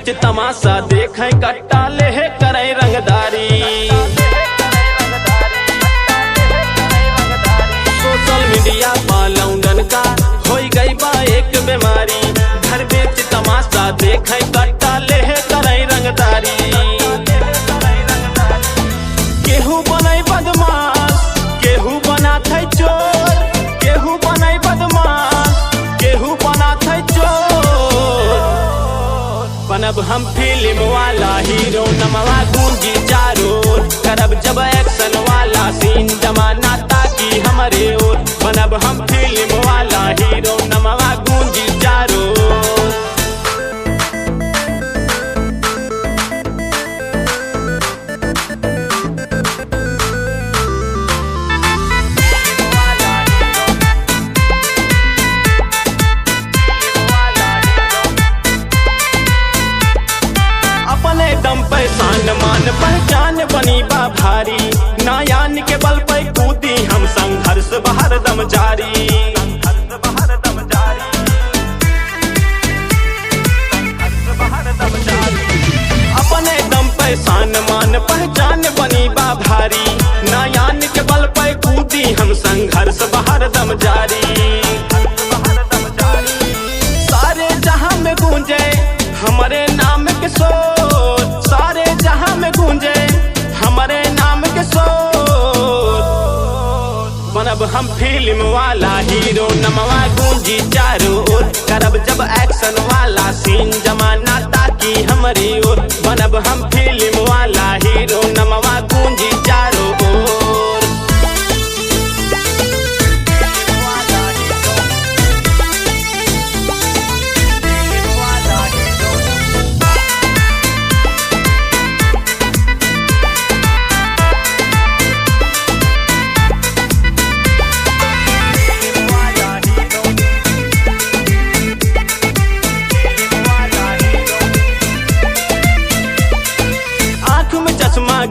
बीच तमाशा देखे कट्टा ले करे रंगदारी। सोशल मीडिया पर लौंडन का हो गई बा एक बीमारी, घर बीच तमाशा देखे कट्टा ले करे रंगदारी। केहू बने बदमाश, केहू बना थे चोर, केहू बने बदमाश, केहू बना थे चोर। बनब हम फिल्म वाला हीरो, नमवा गूंजी चारों ओर, करब जब एक्शन वाला सीन, जमाना ताकि हमारे ओर। बनब हम फिल्म वाला हीरो, नमवा गूंजी चारों ओर। अपने दम पे शान मान पहचान बनी बा भारी, नायान के बल पे कूदी हम संघर्ष बहर दम जारी। अपने दम पे शान मान पहचान बनी बा भारी, नायान के बल पे कूदी हम संघर्ष बहर दम जारी। सारे जहां में गूंजे हमारे नाम के शोर, सारे जहां में गूंजे हमारे नाम के शोर। बनब हम फिल्म वाला हीरो, नमवा गूंजी चारों ओर, करब जब एक्शन वाला सीन, जमाना ताकि हमारी ओर। बनब हम फिल्म वाला हीरो, नमवा गूंजी चारों ओर।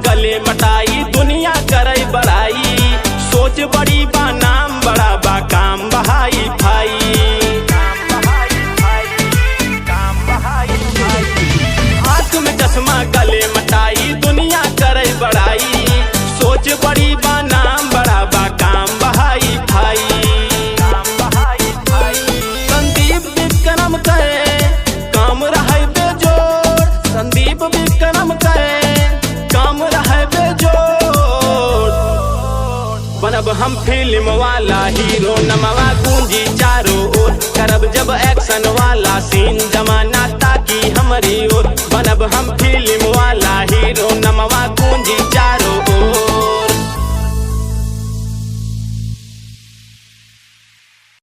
गले मटाई दुनिया करे बड़ाई, सोच बड़ी बा नाम बड़ा बा काम बहाई भाई। आँख में चश्मा गले मटाई दुनिया करे बड़ाई, सोच बड़ी बा नाम बड़ा बा काम बहाई भाई। संदीप विक्रम कहे काम रहे बेजोड़, संदीप विक्रम कहे काम रहे बेजोड़। बनब हम फिल्म वाला हीरो, नमवा गूंजी चारों ओर, करब जब एक्शन वाला सीन, जमाना ताकि हमारी ओर। बनब हम फिल्म वाला हीरो, नमवा गूंजी चारों